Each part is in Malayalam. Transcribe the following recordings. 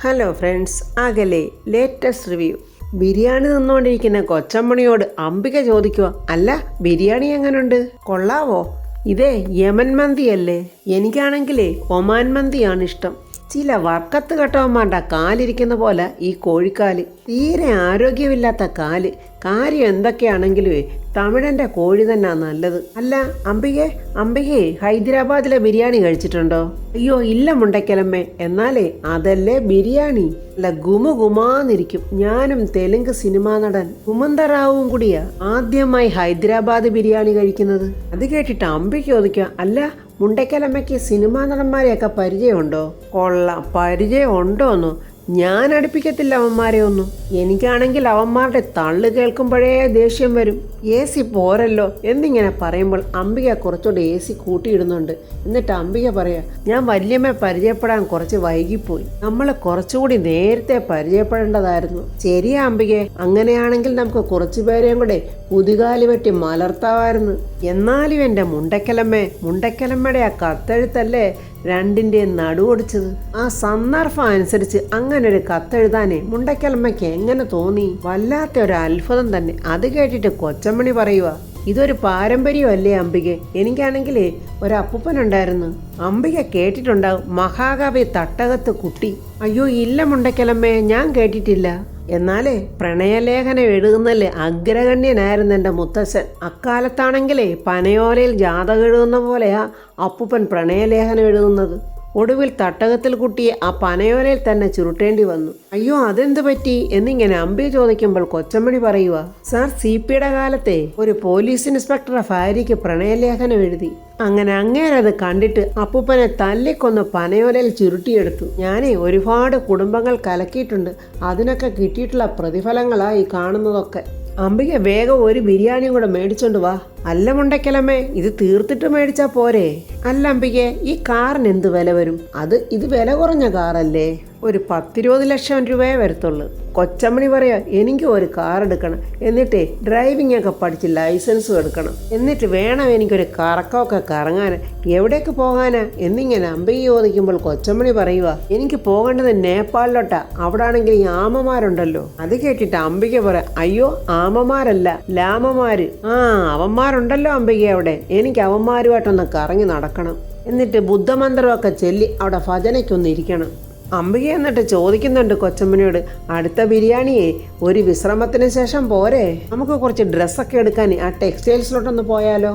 ഹലോ ഫ്രണ്ട്സ്, അകലെ ലേറ്റസ്റ്റ് റിവ്യൂ. ബിരിയാണി തിന്നുകൊണ്ടിരിക്കുന്ന കൊച്ചമ്മണിയോട് അംബിക ചോദിക്കുക, അല്ല ബിരിയാണി എങ്ങനുണ്ട്, കൊള്ളാവോ? ഇതേ യമൻ മന്തിയല്ലേ? എനിക്കാണെങ്കിലേ ഒമാൻ മന്തിയാണ് ഇഷ്ടം. ചില വർക്കത്ത് കെട്ടവന്മാരുടെ കാലിരിക്കുന്ന പോലെ ഈ കോഴിക്കാല്, തീരെ ആരോഗ്യമില്ലാത്ത കാല്. കാര്യം എന്തൊക്കെയാണെങ്കിലും തമിഴൻ്റെ കോഴി തന്നെ നല്ലത്. അല്ല അംബികയെ ഹൈദരാബാദിലെ ബിരിയാണി കഴിച്ചിട്ടുണ്ടോ? അയ്യോ ഇല്ല മുണ്ടക്കലമ്മേ. എന്നാലേ അതല്ലേ ബിരിയാണി, അല്ല ഗുമാന്നിരിക്കും. ഞാനും തെലുങ്ക് സിനിമാ നടൻ കുമന്തറാവും കൂടിയാ ആദ്യമായി ഹൈദരാബാദ് ബിരിയാണി കഴിക്കുന്നത്. അത് കേട്ടിട്ട് അംബിക ചോദിക്കുക, അല്ല മുണ്ടക്കലമ്മയ്ക്ക് സിനിമാ നടന്മാരെയൊക്കെ പരിചയമുണ്ടോ? കൊള്ളാം, പരിചയം ഉണ്ടോന്നോ? ഞാൻ അടുപ്പിക്കത്തില്ല അവന്മാരെ ഒന്നും. എനിക്കാണെങ്കിൽ അവന്മാരുടെ തള്ളു കേൾക്കുമ്പോഴേ ദേഷ്യം വരും. എ സി പോരല്ലോ എന്നിങ്ങനെ പറയുമ്പോൾ അംബിക കുറച്ചുകൂടി എ സി കൂട്ടിയിടുന്നുണ്ട്. എന്നിട്ട് അംബിക പറയാ, ഞാൻ വല്യമ്മ പരിചയപ്പെടാൻ കുറച്ച് വൈകിപ്പോയി. നമ്മൾ കുറച്ചുകൂടി നേരത്തെ പരിചയപ്പെടേണ്ടതായിരുന്നു. ശരിയാ അംബികെ, അങ്ങനെയാണെങ്കിൽ നമുക്ക് കുറച്ചു പേരെയും കൂടെ കുതികാലി വെട്ടി മലർത്താമായിരുന്നു. എന്നാലും എൻ്റെ മുണ്ടക്കലമ്മയുടെ ആ കത്തെഴുത്തല്ലേ രണ്ടിൻ്റെ നടുവൊടിച്ചത്. ആ സന്ദർഭം അനുസരിച്ച് അങ്ങനെ ഒരു കത്തെഴുതാനേ മുണ്ടക്കലമ്മയ്ക്ക് എങ്ങനെ തോന്നി? വല്ലാത്ത ഒരു അത്ഭുതം തന്നെ. അത് കേട്ടിട്ട് കൊച്ചമ്മണി പറയുക, ഇതൊരു പാരമ്പര്യമല്ലേ അംബികെ? എനിക്കാണെങ്കിലേ ഒരപ്പൂപ്പനുണ്ടായിരുന്നു. അംബിക കേട്ടിട്ടുണ്ടാവും, മഹാകവി തട്ടകത്ത് കുട്ടി. അയ്യോ ഇല്ല മുണ്ടക്കലമ്മേ, ഞാൻ കേട്ടിട്ടില്ല. എന്നാലേ പ്രണയലേഖനം എഴുതുന്നല്ലേ അഗ്രഗണ്യനായിരുന്നു എൻ്റെ മുത്തശ്ശൻ. അക്കാലത്താണെങ്കിലേ പനയോലയിൽ ജാതകം എഴുതുന്ന പോലെയാ അപ്പൂപ്പൻ പ്രണയലേഖനം എഴുതുന്നത്. ഒടുവിൽ തട്ടകത്തിൽ കുട്ടിയെ ആ പനയോലയിൽ തന്നെ ചുരുട്ടേണ്ടി വന്നു. അയ്യോ അതെന്ത് പറ്റി എന്നിങ്ങനെ അംബിക ചോദിക്കുമ്പോൾ കൊച്ചമ്മണി പറയുക, സാർ CPയുടെ കാലത്തെ ഒരു പോലീസ് ഇൻസ്പെക്ടറുടെ ഭാര്യയ്ക്ക് പ്രണയലേഖനം എഴുതി. അങ്ങനെ അങ്ങേരത് കണ്ടിട്ട് അപ്പൂപ്പനെ തല്ലിക്കൊന്ന് പനയോലയിൽ ചുരുട്ടിയെടുത്തു. ഞാനേ ഒരുപാട് കുടുംബങ്ങൾ കലക്കിയിട്ടുണ്ട്. അതിനൊക്കെ കിട്ടിയിട്ടുള്ള പ്രതിഫലങ്ങളായി കാണുന്നതൊക്കെ. അംബിക വേഗം ഒരു ബിരിയാണിയും കൂടെ മേടിച്ചോണ്ട് വാ. അല്ല മുണ്ടക്കലമ്മേ, ഇത് തീർത്തിട്ട് മേടിച്ചാ പോരെ? അല്ല അംബികെ, ഈ കാറിന് എന്ത് വില വരും? ഇത് വില കുറഞ്ഞ കാറല്ലേ, ഒരു 10-20 ലക്ഷം രൂപയെ വരത്തുള്ളൂ. കൊച്ചമ്മണി പറയാ, എനിക്ക് ഒരു കാർ എടുക്കണം, എന്നിട്ടേ ഡ്രൈവിംഗ് ഒക്കെ പഠിച്ച് ലൈസൻസും എടുക്കണം, എന്നിട്ട് വേണം എനിക്കൊരു കറക്കമൊക്കെ കറങ്ങാൻ. എവിടേക്ക് പോകാനാ എന്നിങ്ങനെ അംബിക ചോദിക്കുമ്പോൾ കൊച്ചമ്മണി പറയുക, എനിക്ക് പോകേണ്ടത് നേപ്പാളിലോട്ടാ. അവിടെ ആണെങ്കിൽ ഈ ആമമാരുണ്ടല്ലോ. അത് കേട്ടിട്ട് അംബിക പറയാം, അയ്യോ ആമമാരല്ല, ലാമമാര്. അവന്മാരുണ്ടല്ലോ അംബിക അവിടെ. എനിക്ക് അവന്മാരുമായിട്ടൊന്ന് കറങ്ങി നടക്കണം, എന്നിട്ട് ബുദ്ധമന്ത്രമൊക്കെ ചൊല്ലി അവിടെ ഭജനയ്ക്കൊന്ന് ഇരിക്കണം. അംബിക എന്നിട്ട് ചോദിക്കുന്നുണ്ട് കൊച്ചമ്മനോട്, അടുത്ത ബിരിയാണിയെ ഒരു വിശ്രമത്തിന് ശേഷം പോരെ? നമുക്ക് കുറച്ച് ഡ്രസ്സൊക്കെ എടുക്കാൻ ആ ടെക്സ്റ്റൈൽസിലോട്ടൊന്ന് പോയാലോ?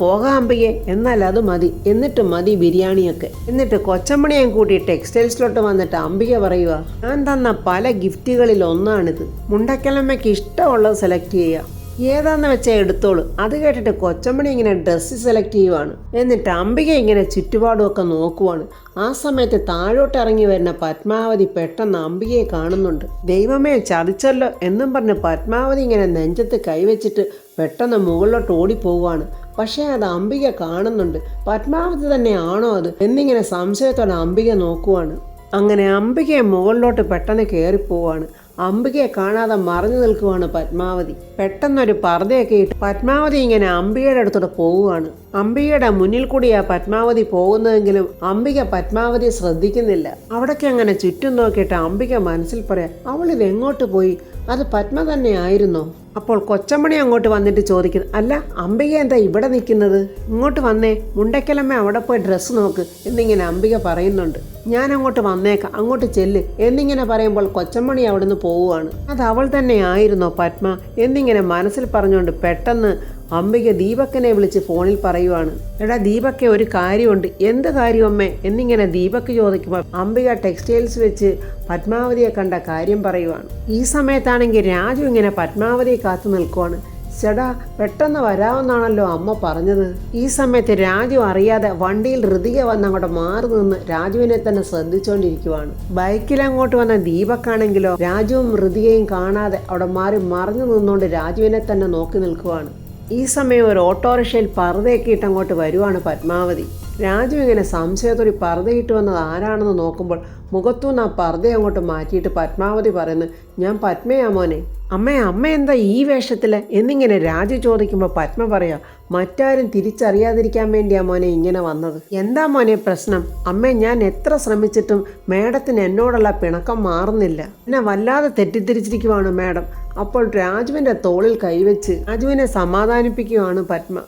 പോകാം അംബികെ, എന്നാൽ അത് മതി. എന്നിട്ട് മതി ബിരിയാണിയൊക്കെ. എന്നിട്ട് കൊച്ചമ്മണിയും കൂട്ടി ടെക്സ്റ്റൈൽസിലോട്ട് വന്നിട്ട് അംബിക പറയുക, ഞാൻ തന്ന പല ഗിഫ്റ്റുകളിൽ ഒന്നാണിത്. മുണ്ടക്കലമ്മയ്ക്ക് ഇഷ്ടമുള്ളത് സെലക്ട് ചെയ്യുക, ഏതാന്ന് വെച്ചാൽ എടുത്തോളൂ. അത് കേട്ടിട്ട് കൊച്ചമ്മണി ഇങ്ങനെ ഡ്രസ്സ് സെലക്ട് ചെയ്യുവാണ്. എന്നിട്ട് അംബിക ഇങ്ങനെ ചുറ്റുപാടുമൊക്കെ നോക്കുവാണ്. ആ സമയത്ത് താഴോട്ട് ഇറങ്ങി വരുന്ന പത്മാവതി പെട്ടെന്ന് അംബികയെ കാണുന്നുണ്ട്. ദൈവമേ ചതിച്ചല്ലോ എന്നും പറഞ്ഞ് പത്മാവതി ഇങ്ങനെ നെഞ്ചത്ത് കൈവച്ചിട്ട് പെട്ടെന്ന് മുകളിലോട്ട് ഓടിപ്പോവാണ്. പക്ഷേ അത് അംബിക കാണുന്നുണ്ട്. പത്മാവതി തന്നെയാണോ അത് എന്നിങ്ങനെ സംശയത്തോടെ അംബിക നോക്കുവാണ്. അങ്ങനെ അംബികയെ മുകളിലോട്ട് പെട്ടെന്ന് കയറിപ്പോവാണ്. അംബികയെ കാണാതെ മറഞ്ഞു നിൽക്കുവാണ് പത്മാവതി. പെട്ടെന്നൊരു പർദ്ദയൊക്കെ ഇട്ട് പത്മാവതി ഇങ്ങനെ അംബികയുടെ അടുത്തോട്ട് പോവുകയാണ്. അംബികയുടെ മുന്നിൽ കൂടിയാ പത്മാവതി പോകുന്നതെങ്കിലും അംബിക പത്മാവതിയെ ശ്രദ്ധിക്കുന്നില്ല. അവിടേക്ക് അങ്ങനെ ചുറ്റും നോക്കിയിട്ട് അംബിക മനസ്സിൽ പറയാം, അവളിത് എങ്ങോട്ട് പോയി? അത് പത്മ തന്നെ ആയിരുന്നോ? അപ്പോൾ കൊച്ചമ്മണി അങ്ങോട്ട് വന്നിട്ട് ചോദിക്കുന്നു, അല്ല അംബിക എന്താ ഇവിടെ നിൽക്കുന്നത്? ഇങ്ങോട്ട് വന്നേ, മുണ്ടക്കലമ്മ അവിടെ പോയി ഡ്രസ്സ് നോക്ക് എന്നിങ്ങനെ അംബിക പറയുന്നുണ്ട്. ഞാൻ അങ്ങോട്ട് വന്നേക്കാം, അങ്ങോട്ട് ചെല്ല് എന്നിങ്ങനെ പറയുമ്പോൾ കൊച്ചമ്മണി അവിടുന്ന് പോവുകയാണ്. അത് അവൾ തന്നെ ആയിരുന്നോ പത്മ എന്നിങ്ങനെ മനസ്സിൽ പറഞ്ഞുകൊണ്ട് പെട്ടെന്ന് അംബിക ദീപക്കിനെ വിളിച്ച് ഫോണിൽ പറയുവാണ്, എടാ ദീപക്കെ, ഒരു കാര്യമുണ്ട്. എന്ത് കാര്യം അമ്മേ എന്നിങ്ങനെ ദീപക്ക് ചോദിക്കുമ്പോൾ അംബിക ടെക്സ്റ്റൈൽസ് വെച്ച് പത്മാവതിയെ കണ്ട കാര്യം പറയുവാണ്. ഈ സമയത്താണെങ്കിൽ രാജു ഇങ്ങനെ പത്മാവതിയെ കാത്തു നിൽക്കുവാണ്. ചേടാ പെട്ടെന്ന് വരാമെന്നാണല്ലോ അമ്മ പറഞ്ഞത്. ഈ സമയത്ത് രാജു അറിയാതെ വണ്ടിയിൽ ഋതിക വന്ന് അങ്ങോട്ട് മാറി നിന്ന് രാജുവിനെ തന്നെ ശ്രദ്ധിച്ചുകൊണ്ടിരിക്കുവാണ്. ബൈക്കിൽ അങ്ങോട്ട് വന്ന ദീപക്കാണെങ്കിലോ രാജുവും ഋതികയും കാണാതെ അവിടെ മറിഞ്ഞു നിന്നുകൊണ്ട് രാജുവിനെ തന്നെ നോക്കി നിൽക്കുവാണ്. ഈ സമയം ഒരു ഓട്ടോറിക്ഷയിൽ പർദ്ദയൊക്കെ ഇട്ടങ്ങോട്ട് വരുവാണ് പത്മാവതി. രാജു ഇങ്ങനെ സംശയത്തോടെ പർദ്ദയിട്ട് വന്നത് ആരാണെന്ന് നോക്കുമ്പോൾ മുഖത്തുനിന്ന് ആ പർദ്ദ അങ്ങോട്ട് മാറ്റിയിട്ട് പത്മാവതി പറയുന്നു, ഞാൻ പത്മയാ മോനെ. അമ്മ എന്താ ഈ വേഷത്തിൽ എന്നിങ്ങനെ രാജു ചോദിക്കുമ്പോൾ പത്മ പറയാ, മറ്റാരും തിരിച്ചറിയാതിരിക്കാൻ വേണ്ടിയാ മോനെ ഇങ്ങനെ വന്നത്. എന്താ മോനെ പ്രശ്നം? അമ്മേ, ഞാൻ എത്ര ശ്രമിച്ചിട്ടും മേഡത്തിന് എന്നോടുള്ള പിണക്കം മാറുന്നില്ല. എന്നെ വല്ലാതെ തെറ്റിദ്ധരിച്ചിരിക്കുവാണ് മേഡം. അപ്പോൾ രാജുവിൻ്റെ തോളിൽ കൈവച്ച് രാജുവിനെ സമാധാനിപ്പിക്കുകയാണ് പത്മ.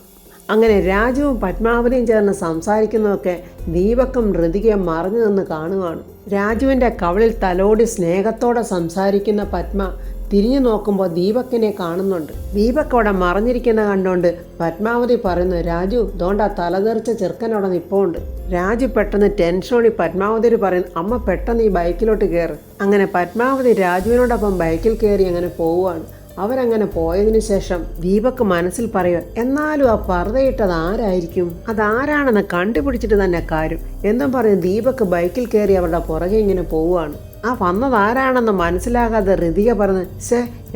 അങ്ങനെ രാജുവും പത്മാവതിയും ചേർന്ന് സംസാരിക്കുന്നതൊക്കെ ദീപക്കും ഋതികയും മറഞ്ഞു നിന്ന് കാണുകയാണ്. രാജുവിൻ്റെ കവളിൽ തലോടി സ്നേഹത്തോടെ സംസാരിക്കുന്ന പത്മ തിരിഞ്ഞു നോക്കുമ്പോൾ ദീപക്കിനെ കാണുന്നുണ്ട്. ദീപക് അവിടെ മറഞ്ഞിരിക്കുന്ന കണ്ടുകൊണ്ട് പത്മാവതി പറയുന്നു, രാജു ദോണ്ട തലതെറിച്ച ചെറുക്കനവിടെ നിൽപ്പുണ്ട്. രാജു പെട്ടെന്ന് ടെൻഷനോടി പത്മാവതിയോട് പറയുന്നു, അമ്മ പെട്ടെന്ന് ഈ ബൈക്കിലോട്ട് കയറ്. അങ്ങനെ പത്മാവതി രാജുവിനോടൊപ്പം ബൈക്കിൽ കയറി അങ്ങനെ പോവുകയാണ്. അവരങ്ങനെ പോയതിനു ശേഷം ദീപക്ക് മനസ്സിൽ പറയുക, എന്നാലും ആ പർദ്ദയിട്ടത് ആരായിരിക്കും, അതാരാണെന്ന് കണ്ടുപിടിച്ചിട്ട് തന്നെ കാര്യം എന്നും പറഞ്ഞ് ദീപക്ക് ബൈക്കിൽ കയറി അവരുടെ പുറകെ ഇങ്ങനെ പോവുകയാണ്. ആ വന്നതാരാണെന്ന് മനസ്സിലാകാതെ ഋതിക പറഞ്ഞ്,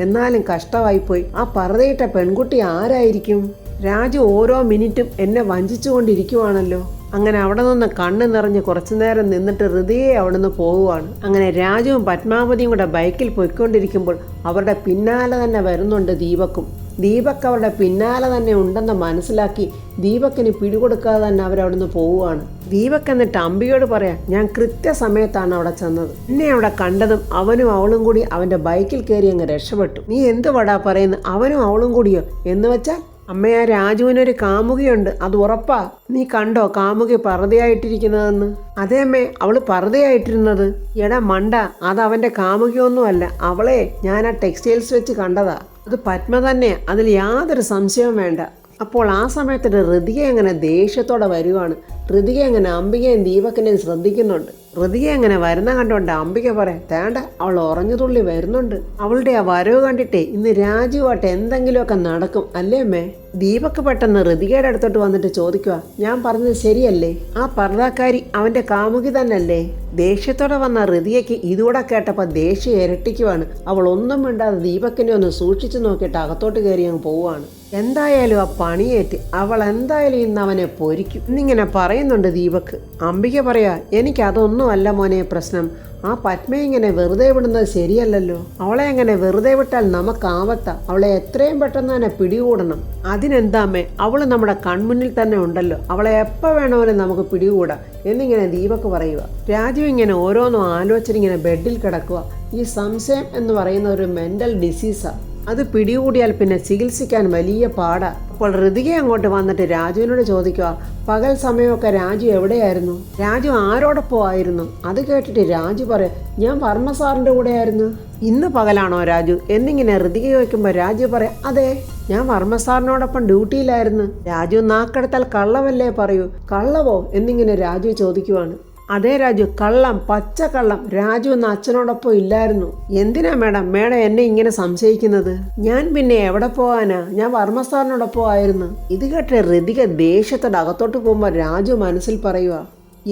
എന്നാലും കഷ്ടമായിപ്പോയി, ആ പർദ്ദയിട്ട പെൺകുട്ടി ആരായിരിക്കും? രാജു ഓരോ മിനിറ്റും എന്നെ വഞ്ചിച്ചുകൊണ്ടിരിക്കുവാണല്ലോ. അങ്ങനെ അവിടെ നിന്ന് കണ്ണ് നിറഞ്ഞ് കുറച്ചു നേരം നിന്നിട്ട് ഋതിയെ അവിടെ നിന്ന് പോവുകയാണ്. അങ്ങനെ രാജുവും പത്മാവതിയും കൂടെ ബൈക്കിൽ പോയിക്കൊണ്ടിരിക്കുമ്പോൾ അവരുടെ പിന്നാലെ തന്നെ വരുന്നുണ്ട് ദീപക്കും. ദീപക് അവരുടെ പിന്നാലെ തന്നെ ഉണ്ടെന്ന് മനസ്സിലാക്കി ദീപക്കിന് പിടികൊടുക്കാതെ തന്നെ അവരവിടെ നിന്ന് പോവുകയാണ്. ദീപക് എന്നിട്ട് അമ്പിയോട് പറയാം, ഞാൻ കൃത്യസമയത്താണ് അവിടെ ചെന്നത്. എന്നെ അവിടെ കണ്ടതും അവനും അവളും കൂടി അവൻ്റെ ബൈക്കിൽ കയറി അങ്ങ് രക്ഷപ്പെട്ടു. നീ എന്ത് വടാ പറയുന്നു, അവനും അവളും കൂടിയോ എന്ന് വെച്ചാൽ? അമ്മയാ, രാജുവിനൊരു കാമുകിയുണ്ട്, അത് ഉറപ്പാ. നീ കണ്ടോ കാമുകി പർദ്ദയായിട്ടിരിക്കുന്നതെന്ന്? അതേ അമ്മേ, അവള് പർദ്ദയായിട്ടിരുന്നത്. എടാ മണ്ട, അത് അവൻ്റെ കാമുകിയൊന്നുമല്ല, അവളെ ഞാൻ ആ ടെക്സ്റ്റൈൽസ് വെച്ച് കണ്ടതാ. അത് പത്മ തന്നെ, അതിൽ യാതൊരു സംശയവും വേണ്ട. അപ്പോൾ ആ സമയത്ത് ഋതിക അങ്ങനെ ദേഷ്യത്തോടെ വരുവാണ്. ഋതിക അങ്ങനെ അംബികയും ദീപക്കിനെയും ശ്രദ്ധിക്കുന്നുണ്ട്. ഋതിക അങ്ങനെ വരുന്ന കണ്ടോണ്ട് അംബിക പറയാം, തേണ്ട അവൾ ഉറഞ്ഞു തുള്ളി വരുന്നുണ്ട്. അവളുടെ ആ വരവ് കണ്ടിട്ടേ ഇന്ന് രാജുവായിട്ട് എന്തെങ്കിലുമൊക്കെ നടക്കും അല്ലേ അമ്മേ? ദീപക്ക് പെട്ടെന്ന് ഋതികയുടെ അടുത്തോട്ട് വന്നിട്ട് ചോദിക്കുക, ഞാൻ പറഞ്ഞത് ശരിയല്ലേ? ആ പർദ്ദക്കാരി അവൻ്റെ കാമുകി തന്നല്ലേ? ദേഷ്യത്തോടെ വന്ന ഋതികയ്ക്ക് ഇതുകൂടെ കേട്ടപ്പോൾ ദേഷ്യം ഇരട്ടിക്കുവാണ്. അവൾ ഒന്നും മിണ്ടാതെ ദീപക്കിനെ ഒന്ന് സൂക്ഷിച്ചു നോക്കിയിട്ട് അകത്തോട്ട് കയറി അങ്ങ് പോവുകയാണ്. എന്തായാലും ആ പണിയേറ്റ് അവൾ എന്തായാലും ഇന്ന് അവനെ പൊരിക്കും എന്നിങ്ങനെ പറയുന്നുണ്ട് ദീപക്ക്. അംബിക പറയാ, എനിക്കതൊന്നും അല്ല മോനെ പ്രശ്നം. ആ പത്മയെ ഇങ്ങനെ വെറുതെ വിടുന്നത് ശരിയല്ലല്ലോ. അവളെ അങ്ങനെ വെറുതെ വിട്ടാൽ നമുക്കാവത്ത. അവളെ എത്രയും പെട്ടെന്ന് തന്നെ പിടികൂടണം. അതിനെന്താമ്മേ, അവള് നമ്മുടെ കൺമുന്നിൽ തന്നെ ഉണ്ടല്ലോ, അവളെ എപ്പോൾ വേണമെങ്കിലും നമുക്ക് പിടികൂടാം എന്നിങ്ങനെ ദീപക്ക് പറയുക. രാജു ഇങ്ങനെ ഓരോന്നും ആലോചിച്ചിങ്ങനെ ബെഡിൽ കിടക്കുക. ഈ സംശയം എന്ന് പറയുന്ന ഒരു മെന്റൽ ഡിസീസാണ്. അത് പിടികൂടിയാൽ പിന്നെ ചികിത്സിക്കാൻ വലിയ പാടാ. അപ്പോൾ ഋതിക അങ്ങോട്ട് വന്നിട്ട് രാജുവിനോട് ചോദിക്കുക, പകൽ സമയമൊക്കെ രാജു എവിടെയായിരുന്നു? രാജു ആരോടൊപ്പം ആയിരുന്നു? അത് കേട്ടിട്ട് രാജു പറയാം, ഞാൻ വർമ്മ സാറിൻ്റെ കൂടെ ആയിരുന്നു. ഇന്ന് പകലാണോ രാജു എന്നിങ്ങനെ ഋതിക ചോദിക്കുമ്പോൾ രാജു പറയാം, അതെ, ഞാൻ വർമ്മ സാറിനോടൊപ്പം ഡ്യൂട്ടിയിലായിരുന്നു. രാജു നാക്കെടുത്താൽ കള്ളവല്ലേ പറയൂ. കള്ളവോ എന്നിങ്ങനെ രാജു ചോദിക്കുവാണ്. അതേ രാജു, കള്ളം, പച്ചക്കള്ളം. രാജു എന്ന അച്ഛനോടൊപ്പം ഇല്ലായിരുന്നു. എന്തിനാ മേഡം എന്നെ ഇങ്ങനെ സംശയിക്കുന്നത്? ഞാൻ പിന്നെ എവിടെ പോകാനാ? ഞാൻ വർമ്മ സാറിനോടൊപ്പം ആയിരുന്നു. ഇത് കേട്ട് ഋതിക ദേഷ്യത്തോടെ അകത്തോട്ട് പോകുമ്പോൾ രാജു മനസ്സിൽ പറയുക,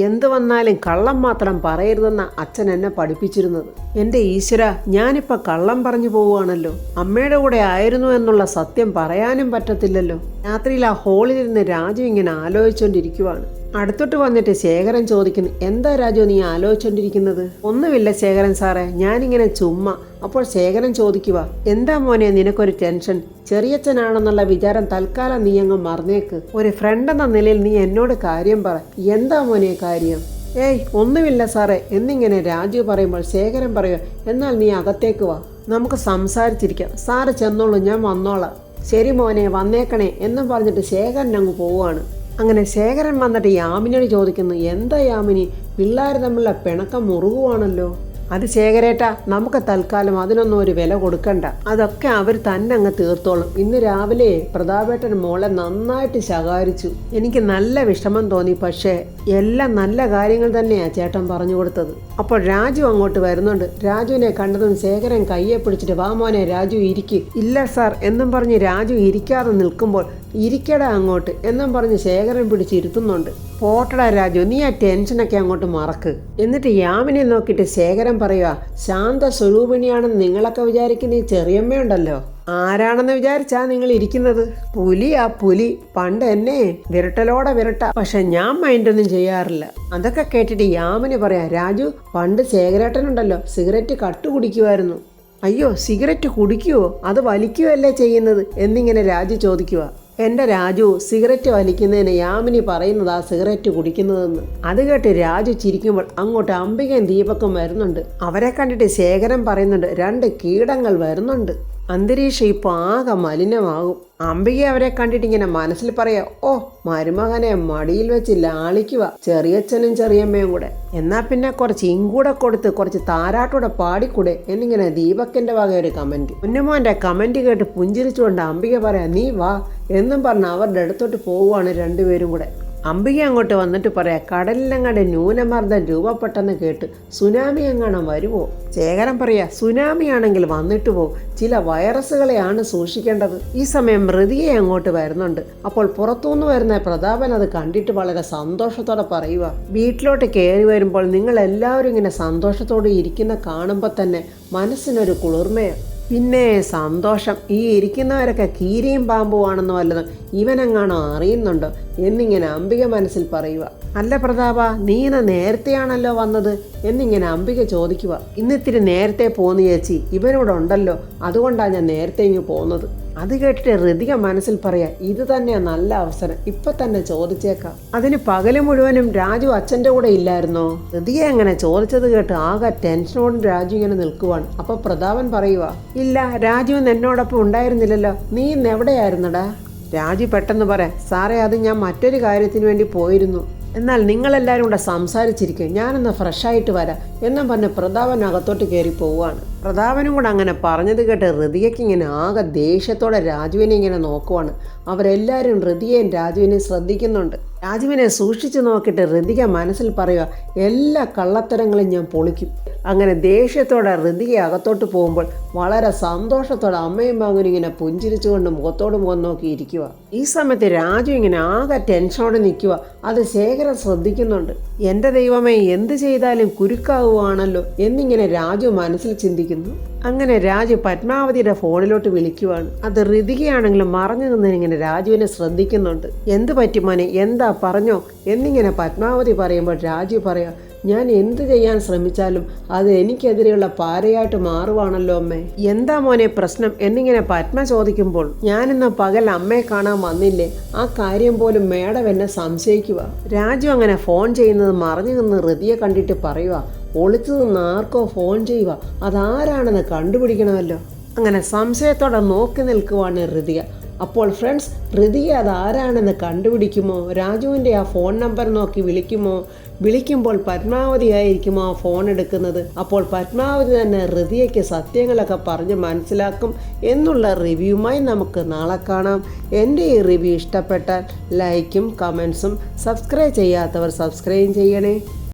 എന്ത് വന്നാലും കള്ളം മാത്രം പറയരുതെന്ന അച്ഛൻ എന്നെ പഠിപ്പിച്ചിരുന്നത്. എൻ്റെ ഈശ്വര, ഞാനിപ്പോൾ കള്ളം പറഞ്ഞു പോവുകയാണല്ലോ. അമ്മയുടെ കൂടെ ആയിരുന്നു എന്നുള്ള സത്യം പറയാനും പറ്റത്തില്ലല്ലോ. രാത്രിയിൽ ആ ഹോളിലിരുന്ന് രാജു ഇങ്ങനെ ആലോചിച്ചുകൊണ്ടിരിക്കുവാണ്. അടുത്തോട്ട് വന്നിട്ട് ശേഖരൻ ചോദിക്കുന്നു, എന്താ രാജു നീ ആലോചിച്ചുകൊണ്ടിരിക്കുന്നത്? ഒന്നുമില്ല ശേഖരൻ സാറേ, ഞാനിങ്ങനെ ചുമ്മാ. അപ്പോൾ ശേഖരൻ ചോദിക്കുക, എന്താ മോനെ നിനക്കൊരു ടെൻഷൻ? ചെറിയച്ഛനാണെന്നുള്ള വിചാരം തൽക്കാലം നീ അങ്ങ് മറന്നേക്ക്. ഒരു ഫ്രണ്ട് എന്ന നിലയിൽ നീ എന്നോട് കാര്യം പറ. എന്താ മോനെ കാര്യം? ഏയ് ഒന്നുമില്ല സാറേ എന്നിങ്ങനെ രാജു പറയുമ്പോൾ ശേഖരൻ പറയുക, എന്നാൽ നീ അകത്തേക്ക് വാ, നമുക്ക് സംസാരിച്ചിരിക്കാം. സാറ് ചെന്നോളൂ, ഞാൻ വന്നോളാം. ശരി മോനെ, വന്നേക്കണേ എന്നും പറഞ്ഞിട്ട് ശേഖരൻ അങ്ങ് പോവുകയാണ്. അങ്ങനെ ശേഖരൻ വന്നിട്ട് യാമിനിയോട് ചോദിക്കുന്നു, എന്താ യാമിനി, പിള്ളേർ തമ്മിലുള്ള പിണക്കം മുറുകുവാണല്ലോ. അത് ശേഖരേട്ടാ, നമുക്ക് തൽക്കാലം അതിനൊന്നും ഒരു വില കൊടുക്കണ്ട. അതൊക്കെ അവർ തന്നെ അങ്ങ് തീർത്തോളും. ഇന്ന് രാവിലെ പ്രതാപേട്ടൻ മോളെ നന്നായിട്ട് ശകാരിച്ചു. എനിക്ക് നല്ല വിഷമം തോന്നി. പക്ഷേ എല്ലാം നല്ല കാര്യങ്ങൾ തന്നെയാണ് ചേട്ടൻ പറഞ്ഞു കൊടുത്തത്. അപ്പോൾ രാജു അങ്ങോട്ട് വരുന്നുണ്ട്. രാജുവിനെ കണ്ടതും ശേഖരൻ കയ്യെ പിടിച്ചിട്ട്, വാ മോനെ രാജു ഇരിക്ക്. ഇല്ല സാർ എന്നും പറഞ്ഞ് രാജു ഇരിക്കാതെ നിൽക്കുമ്പോൾ ഇരിക്കടാ അങ്ങോട്ട് എന്നും പറഞ്ഞ് ശേഖരൻ പിടിച്ചിരുത്തുന്നുണ്ട്. പോട്ടടാ രാജു, നീ ആ ടെൻഷനൊക്കെ അങ്ങോട്ട് മറക്ക്. എന്നിട്ട് യാമിനെ നോക്കിയിട്ട് ശേഖരൻ പറയുക, ശാന്ത സ്വരൂപിണിയാണെന്ന് നിങ്ങളൊക്കെ വിചാരിക്കുന്ന ഈ ചെറിയമ്മയുണ്ടല്ലോ, ആരാണെന്ന് വിചാരിച്ചാ നിങ്ങൾ ഇരിക്കുന്നത്? പുലിയാ പുലി. പണ്ട് എന്നെ വിരട്ടലോടെ വിരട്ട, പക്ഷെ ഞാൻ മൈൻഡൊന്നും ചെയ്യാറില്ല. അതൊക്കെ കേട്ടിട്ട് യാമിന് പറയാം, രാജു പണ്ട് ശേഖരേട്ടനുണ്ടല്ലോ സിഗരറ്റ് കട്ടു കുടിക്കുമായിരുന്നു. അയ്യോ, സിഗരറ്റ് കുടിക്കുവോ? അത് വലിക്കുകയല്ലേ ചെയ്യുന്നത് എന്നിങ്ങനെ രാജു ചോദിക്കുക. എൻ്റെ രാജു, സിഗരറ്റ് വലിക്കുന്നതിന് യാമിനി പറയുന്നതാ സിഗരറ്റ് കുടിക്കുന്നതെന്ന്. അത് കേട്ട് രാജു ചിരിക്കുമ്പോൾ അങ്ങോട്ട് അംബികയും ദീപക്കും വരുന്നുണ്ട്. അവരെ കണ്ടിട്ട് ശേഖരൻ പറയുന്നുണ്ട്, 2 കീടങ്ങൾ വരുന്നുണ്ട്. അന്തരീക്ഷം ഇപ്പോൾ ആകെ മലിനമാകും. അംബിക അവരെ കണ്ടിട്ട് ഇങ്ങനെ മനസ്സിൽ പറയാ, ഓ മരുമകനെ മടിയിൽ വെച്ച് ലാളിക്കുക ചെറിയച്ഛനും ചെറിയമ്മയും കൂടെ. എന്നാ പിന്നെ കുറച്ച് ഇങ്കൂടെ കൊടുത്ത് കുറച്ച് താരാട്ടൂടെ പാടിക്കൂടെ എന്നിങ്ങനെ ദീപക്കിന്റെ വക ഒരു കമന്റ്. കുഞ്ഞുമോന്റെ കമന്റ് കേട്ട് പുഞ്ചിരിച്ചുകൊണ്ട് അംബിക പറയാ, നീ വാ എന്നും പറഞ്ഞ് അവരുടെ അടുത്തോട്ട് പോവുകയാണ് രണ്ടുപേരും കൂടെ. അംബിക അങ്ങോട്ട് വന്നിട്ട് പറയാ, കടലിലെങ്ങാണ്ട് ന്യൂനമർദ്ദം രൂപപ്പെട്ടെന്ന് കേട്ട് സുനാമി എങ്ങാനും വരുമോ? ശേഖരൻ പറയാ, സുനാമി ആണെങ്കിൽ വന്നിട്ട് പോകും, ചില വൈറസുകളെയാണ് സൂക്ഷിക്കേണ്ടത്. ഈ സമയം മൃതിയെ അങ്ങോട്ട് വരുന്നുണ്ട്. അപ്പോൾ പുറത്തുനിന്ന് വരുന്ന പ്രതാപൻ അത് കണ്ടിട്ട് വളരെ സന്തോഷത്തോടെ പറയുക, വീട്ടിലോട്ട് കയറി വരുമ്പോൾ നിങ്ങൾ എല്ലാവരും ഇങ്ങനെ സന്തോഷത്തോടെ ഇരിക്കുന്ന കാണുമ്പോൾ തന്നെ മനസ്സിനൊരു കുളിർമയാണ്. പിന്നെ സന്തോഷം, ഈ ഇരിക്കുന്നവരൊക്കെ കീരിയും പാമ്പുമാണെന്നോ വല്ലതും ഇവനെങ്ങാണോ അറിയുന്നുണ്ടോ എന്നിങ്ങനെ അംബിക മനസ്സിൽ പറയുക. അല്ല പ്രതാപ, നീ ഇന്ന് നേരത്തെയാണല്ലോ വന്നത് എന്നിങ്ങനെ അംബിക ചോദിക്കുക. ഇന്നിത്തിരി നേരത്തെ പോന്നു ചേച്ചി, ഇവനോട് ഉണ്ടല്ലോ, അതുകൊണ്ടാണ് ഞാൻ നേരത്തെ ഇങ്ങ് പോകുന്നത്. അത് കേട്ടിട്ട് ഋതിക മനസ്സിൽ പറയാ, ഇത് തന്നെയാ നല്ല അവസരം, ഇപ്പൊ തന്നെ ചോദിച്ചേക്കാം. അതിന് പകല് മുഴുവനും രാജു അച്ഛൻ്റെ കൂടെ ഇല്ലായിരുന്നോ? ഋതിക അങ്ങനെ ചോദിച്ചത് കേട്ട് ആകെ ടെൻഷനോടും രാജു ഇങ്ങനെ നിൽക്കുവാണ്. അപ്പൊ പ്രതാപൻ പറയുക, ഇല്ല രാജു എന്നോടൊപ്പം ഉണ്ടായിരുന്നില്ലല്ലോ, നീ ഇന്ന് എവിടെയായിരുന്നടാ? രാജു പെട്ടെന്ന് പറയാം, സാറേ അത് ഞാൻ മറ്റൊരു കാര്യത്തിന് വേണ്ടി പോയിരുന്നു. എന്നാൽ നിങ്ങളെല്ലാവരും കൂടെ സംസാരിച്ചിരിക്കും, ഞാനൊന്ന് ഫ്രഷായിട്ട് വരാം എന്നും പറഞ്ഞ് പ്രതാപൻ അകത്തോട്ട് കയറി പോവുകയാണ്. പ്രതാപനും കൂടെ അങ്ങനെ പറഞ്ഞത് കേട്ട് ഋതികയ്ക്ക് ഇങ്ങനെ ആകെ ദേഷ്യത്തോടെ രാജുവിനെ ഇങ്ങനെ നോക്കുവാണ്. അവരെല്ലാവരും ഋതികയും രാജുവിനെയും ശ്രദ്ധിക്കുന്നുണ്ട്. രാജുവിനെ സൂക്ഷിച്ചു നോക്കിയിട്ട് ഋതിക മനസ്സിൽ പറയുക, എല്ലാ കള്ളത്തരങ്ങളും ഞാൻ പൊളിക്കും. അങ്ങനെ ദേഷ്യത്തോടെ ഋതിക അകത്തോട്ട് പോകുമ്പോൾ വളരെ സന്തോഷത്തോടെ അമ്മയും മകനും ഇങ്ങനെ പുഞ്ചിരിച്ചുകൊണ്ട് മുഖത്തോട് മുഖം നോക്കി ഇരിക്കുക. ഈ സമയത്ത് രാജു ഇങ്ങനെ ആകെ ടെൻഷനോടെ നിൽക്കുക. അത് ശേഖരൻ ശ്രദ്ധിക്കുന്നുണ്ട്. എൻ്റെ ദൈവമേ, എന്ത് ചെയ്താലും കുരുക്കാവുകയാണല്ലോ എന്നിങ്ങനെ രാജു മനസ്സിൽ ചിന്തിക്കുന്നു. അങ്ങനെ രാജു പത്മാവതിയുടെ ഫോണിലോട്ട് വിളിക്കുവാണ്. അത് ഋതികയാണെങ്കിലും മറഞ്ഞു നിന്നിങ്ങനെ രാജുവിനെ ശ്രദ്ധിക്കുന്നുണ്ട്. എന്ത് പറ്റി മോനെ, എന്താ പറഞ്ഞോ എന്നിങ്ങനെ പത്മാവതി പറയുമ്പോൾ രാജു പറയാം, ഞാൻ എന്ത് ചെയ്യാൻ ശ്രമിച്ചാലും അത് എനിക്കെതിരെയുള്ള പാരയായിട്ട് മാറുവാണല്ലോ അമ്മേ. എന്താ മോനെ പ്രശ്നം എന്നിങ്ങനെ പത്മ ചോദിക്കുമ്പോൾ, ഞാനിന്ന് പകൽ അമ്മയെ കാണാൻ വന്നില്ലേ, ആ കാര്യം പോലും മേഡം എന്നെ സംശയിക്കുക. രാജു അങ്ങനെ ഫോൺ ചെയ്യുന്നത് മറഞ്ഞു നിന്ന് ഋതിയെ കണ്ടിട്ട് പറയുക, ഒളിച്ചു നിന്ന് ആർക്കോ ഫോൺ ചെയ്യുക, അതാരാണെന്ന് കണ്ടുപിടിക്കണമല്ലോ. അങ്ങനെ സംശയത്തോടെ നോക്കി നിൽക്കുവാണ് ഋതിക. അപ്പോൾ ഫ്രണ്ട്സ്, ഋതിക അതാരാണെന്ന് കണ്ടുപിടിക്കുമോ? രാജുവിൻ്റെ ആ ഫോൺ നമ്പർ നോക്കി വിളിക്കുമ്പോൾ പത്മാവതി ആയിരിക്കുമോ ആ ഫോൺ എടുക്കുന്നത്? അപ്പോൾ പത്മാവതി തന്നെ ഋതികയ്ക്ക് സത്യങ്ങളൊക്കെ പറഞ്ഞ് മനസ്സിലാക്കും എന്നുള്ള റിവ്യൂമായി നമുക്ക് നാളെ കാണാം. എൻ്റെ ഈ റിവ്യൂ ഇഷ്ടപ്പെട്ടാൽ ലൈക്കും കമൻസും സബ്സ്ക്രൈബ് ചെയ്യാത്തവർ സബ്സ്ക്രൈബ് ചെയ്യണേ.